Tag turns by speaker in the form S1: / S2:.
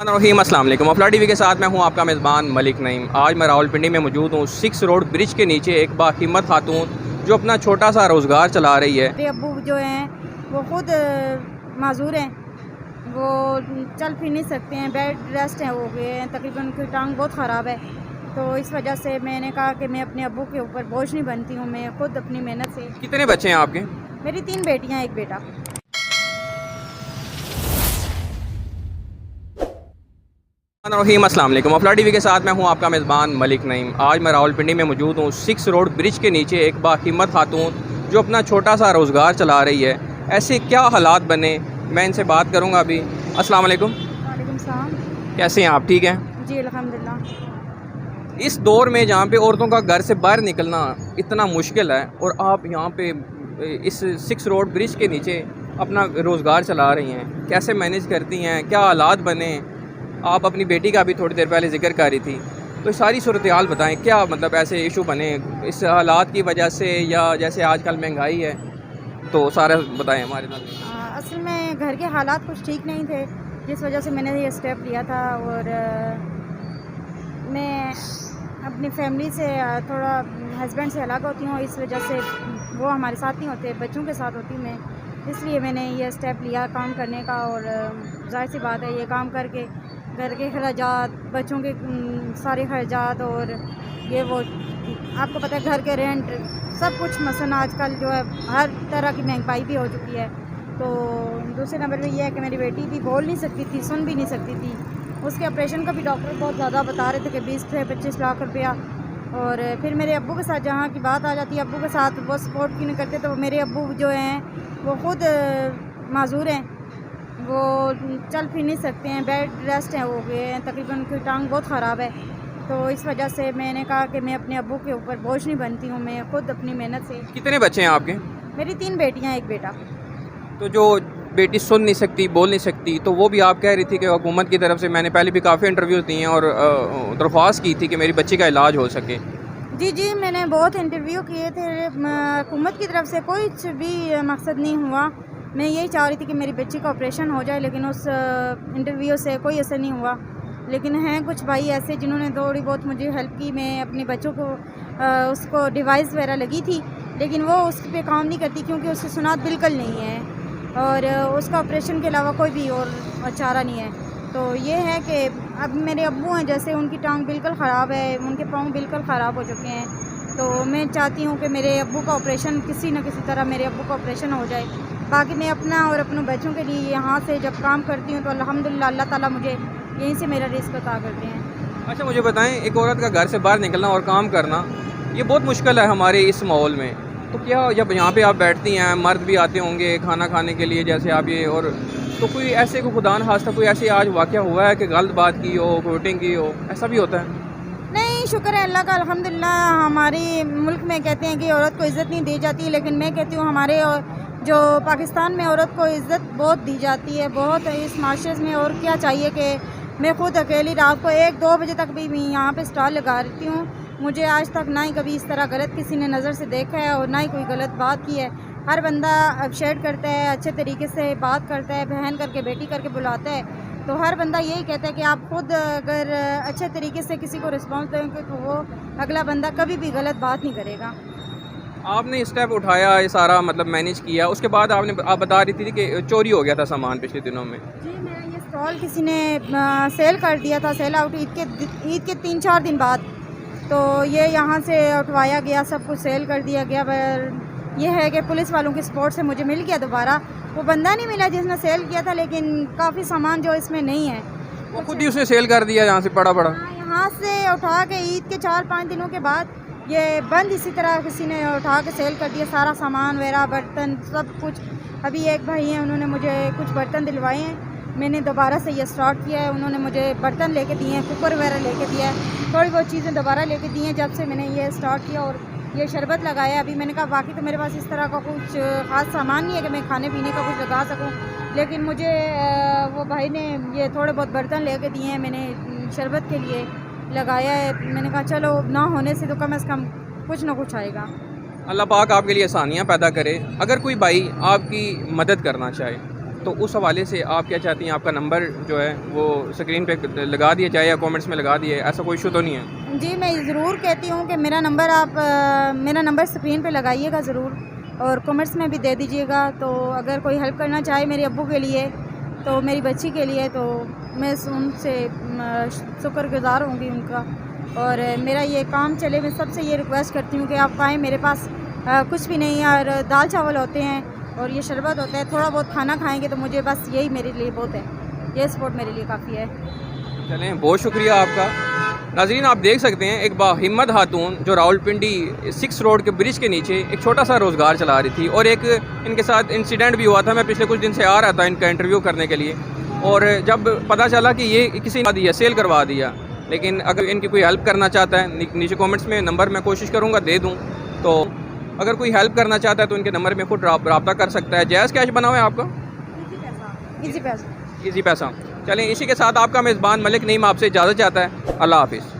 S1: रहीम अस्सलाम वालेकुम। अफला टीवी के साथ मैं हूं आपका मेज़बान मलिक नईम। आज मैं रावलपिंडी में मौजूद हूं। 6 रोड ब्रिज के नीचे एक बाहिम्मत खातून जो अपना छोटा सा रोज़गार चला रही है।
S2: मेरे अब्बू जो हैं वो ख़ुद माजूर हैं, वो चल फिर नहीं सकते हैं, बेड रेस्ट हैं, हो गए हैं, तकरीबन उनकी टांग बहुत ख़राब है। तो इस वजह से मैंने कहा कि मैं अपने अब्बू के ऊपर बोझ नहीं बनती हूँ, मैं ख़ुद अपनी मेहनत से।
S1: कितने बच्चे हैं आपके?
S2: मेरी 3 बेटियाँ, 1 बेटा।
S1: रहीम अस्सलाम वालेकुम। अफला टीवी के साथ मैं हूं आपका मेज़बान मलिक नईम। आज मैं रावलपिंडी में मौजूद हूं। 6 रोड ब्रिज के नीचे एक बाहिम्मत खातून जो अपना छोटा सा रोज़गार चला रही है। ऐसे क्या हालात बने, मैं इनसे बात करूँगा अभी। अस्सलाम वालेकुम।
S2: वालेकुम सलाम।
S1: कैसे हैं आप? ठीक हैं?
S2: जी अल्हम्दुलिल्लाह।
S1: इस दौर में जहाँ पे औरतों का घर से बाहर निकलना इतना मुश्किल है और आप यहाँ पे इस 6 रोड ब्रिज के नीचे अपना रोज़गार चला रही हैं, कैसे मैनेज करती हैं? क्या हालात बने? आप अपनी बेटी का भी थोड़ी देर पहले ज़िक्र कर रही थी, तो सारी सूरत हाल बताएं। क्या मतलब ऐसे इशू बने इस हालात की वजह से, या जैसे आजकल महंगाई है, तो सारा बताएं हमारे साथ।
S2: असल में घर के हालात कुछ ठीक नहीं थे, जिस वजह से मैंने ये स्टेप लिया था। और मैं अपनी फैमिली से थोड़ा हस्बैंड से अलग होती हूँ, इस वजह से वो हमारे साथ नहीं होते, बच्चों के साथ होती मैं, इसलिए मैंने ये स्टेप लिया काम करने का। और जाहिर सी बात है, ये काम करके घर के खर्चात, बच्चों के सारे खर्चात, और ये वो आपको पता है घर के रेंट सब कुछ, मसलन आजकल जो है हर तरह की महंगाई भी हो चुकी है। तो दूसरे नंबर पे ये है कि मेरी बेटी भी बोल नहीं सकती थी, सुन भी नहीं सकती थी। उसके ऑपरेशन का भी डॉक्टर बहुत ज़्यादा बता रहे थे कि 20 से 25 लाख रुपया। और फिर मेरे अब्बू के साथ जहाँ की बात आ जाती है, अब्बू के साथ वो सपोर्ट क्यों नहीं करते, तो मेरे अब्बू जो हैं वो ख़ुद माजूर हैं, वो चल फिर नहीं सकते हैं, बेड रेस्ट हैं, हो गए हैं, तकरीबन उनकी टांग बहुत ख़राब है। तो इस वजह से मैंने कहा कि मैं अपने अब्बू के ऊपर बोझ नहीं बनती हूँ, मैं ख़ुद अपनी मेहनत से।
S1: कितने बच्चे हैं आपके?
S2: मेरी 3 बेटियाँ, 1 बेटा।
S1: तो जो बेटी सुन नहीं सकती, बोल नहीं सकती, तो वो भी आप कह रही थी कि हुकूमत की तरफ से, मैंने पहले भी काफ़ी इंटरव्यूज़ दिए हैं और दरख्वास्त की थी कि मेरी बच्ची का इलाज हो सके।
S2: जी, मैंने बहुत इंटरव्यू किए थे, हुकूमत की तरफ से कोई भी मकसद नहीं हुआ। मैं यही चाह रही थी कि मेरी बच्ची का ऑपरेशन हो जाए, लेकिन उस इंटरव्यू से कोई असर नहीं हुआ। लेकिन हैं कुछ भाई ऐसे जिन्होंने थोड़ी बहुत मुझे हेल्प की। मैं अपने बच्चों को उसको डिवाइस वगैरह लगी थी, लेकिन वो उस पर काम नहीं करती, क्योंकि उसकी सुनात बिल्कुल नहीं है, और उसका ऑपरेशन के अलावा कोई भी और चारा नहीं है। तो ये है कि अब मेरे अब्बू हैं, जैसे उनकी टांग बिल्कुल ख़राब है, उनके पाँव बिल्कुल ख़राब हो चुके हैं। तो मैं चाहती हूँ कि मेरे अब्बू का ऑपरेशन किसी न किसी तरह मेरे अब्बू का ऑपरेशन हो जाए। बाकी मैं अपना और अपने बच्चों के लिए यहाँ से जब काम करती हूँ, तो अल्हम्दुलिल्लाह अल्लाह ताला मुझे यहीं से मेरा रिज़्क़ अता करते हैं।
S1: अच्छा, मुझे बताएं, एक औरत का घर से बाहर निकलना और काम करना ये बहुत मुश्किल है हमारे इस माहौल में। तो क्या जब यहाँ पे आप बैठती हैं, मर्द भी आते होंगे खाना खाने के लिए जैसे आप ये, और तो कोई ऐसे को खुदा न खास्ता कोई ऐसे आज वाक़या हुआ है कि गलत बात की हो, वोटिंग की हो, ऐसा भी होता है?
S2: नहीं, शुक्र है अल्लाह का, अल्हम्दुलिल्लाह। हमारे मुल्क में कहते हैं कि औरत को इज़्ज़त नहीं दी जाती, लेकिन मैं कहती हूँ हमारे जो पाकिस्तान में औरत को इज़्ज़त बहुत दी जाती है, बहुत इस माशरे में। और क्या चाहिए कि मैं ख़ुद अकेली रात को 1-2 बजे तक भी मैं यहाँ पे स्टॉल लगा रहती हूँ। मुझे आज तक ना ही कभी इस तरह गलत किसी ने नज़र से देखा है, और ना ही कोई गलत बात की है। हर बंदा अप्रिशिएट करता है, अच्छे तरीके से बात करता है, बहन करके बेटी करके बुलाता है। तो हर बंदा यही कहता है कि आप खुद अगर अच्छे तरीके से किसी को रिस्पॉन्स देंगे, तो वो अगला बंदा कभी भी गलत बात नहीं करेगा।
S1: आपने स्टेप उठाया, ये सारा मतलब मैनेज किया, उसके बाद आप बता रही थी कि चोरी हो गया था सामान पिछले दिनों में।
S2: जी, मेरा ये स्टॉल किसी ने सेल कर दिया था, सेल आउट ईद के 3-4 दिन बाद। तो ये यहाँ से उठवाया गया, सब कुछ सेल कर दिया गया। पर यह है कि पुलिस वालों की सपोर्ट से मुझे मिल गया दोबारा। वो बंदा नहीं मिला जिसने सेल किया था, लेकिन काफ़ी सामान जो इसमें नहीं है
S1: वो खुद ही उसने सेल कर दिया यहाँ से पड़ा।
S2: हाँ, यहाँ से उठा के ईद के 4-5 दिनों के बाद ये बंद इसी तरह किसी ने उठा के सेल कर दिया, सारा सामान वगैरह, बर्तन सब कुछ। अभी एक भाई हैं, उन्होंने मुझे कुछ बर्तन दिलवाए हैं, मैंने दोबारा से ये स्टार्ट किया है। उन्होंने मुझे बर्तन लेके दिए हैं, कुकर वगैरह लेके दिया है, थोड़ी बहुत चीज़ें दोबारा लेके दी हैं जब से मैंने ये स्टार्ट किया। और ये शरबत लगाया अभी। मैंने कहा बाकी तो मेरे पास इस तरह का कुछ ख़ास सामान नहीं है कि मैं खाने पीने का कुछ लगा सकूं, लेकिन मुझे वो भाई ने ये थोड़े बहुत बर्तन लेके दिए हैं, मैंने शरबत के लिए लगाया है। मैंने कहा चलो ना होने से तो कम से कम कुछ ना कुछ आएगा।
S1: अल्लाह पाक आपके लिए आसानियाँ पैदा करे। अगर कोई भाई आपकी मदद करना चाहे तो उस हवाले से आप क्या चाहती हैं, आपका नंबर जो है वो स्क्रीन पे लगा दिया जाए या कमेंट्स में लगा दिए, ऐसा कोई इशू तो नहीं है?
S2: जी, मैं ज़रूर कहती हूँ कि मेरा नंबर आप मेरा नंबर स्क्रीन पे लगाइएगा ज़रूर, और कमेंट्स में भी दे दीजिएगा। तो अगर कोई हेल्प करना चाहे मेरे अब्बू के लिए, तो मेरी बच्ची के लिए, तो मैं उनसे शुक्रगुज़ार होंगी उनका। और मेरा ये काम चले, मैं सबसे ये रिक्वेस्ट करती हूँ कि आप आएँ। मेरे पास कुछ भी नहीं है, और दाल चावल होते हैं और ये शरबत होता है, थोड़ा बहुत खाना खाएंगे तो मुझे बस यही मेरे लिए बहुत है, ये सपोर्ट मेरे लिए काफ़ी है।
S1: चलें, बहुत शुक्रिया आपका। नाज़रीन, आप देख सकते हैं एक बाहिम्मत खातून जो रावलपिंडी 6 रोड के ब्रिज के नीचे एक छोटा सा रोज़गार चला रही थी, और एक इनके साथ इंसिडेंट भी हुआ था। मैं पिछले कुछ दिन से आ रहा था इनका इंटरव्यू करने के लिए, और जब पता चला कि ये किसी ने दिया, सेल करवा दिया। लेकिन अगर इनकी कोई हेल्प करना चाहता है, नीचे कमेंट्स में नंबर मैं कोशिश करूँगा दे दूँ, तो अगर कोई हेल्प करना चाहता है तो इनके नंबर में खुद रब्ता कर सकता है। जायज़ कैश बना हुआ है आपका?
S2: इजी पैसा।
S1: इजी पैसा। चलें, इसी के साथ आपका मेज़बान मलिक नईम आपसे इजाज़त चाहता है। अल्लाह हाफिज़।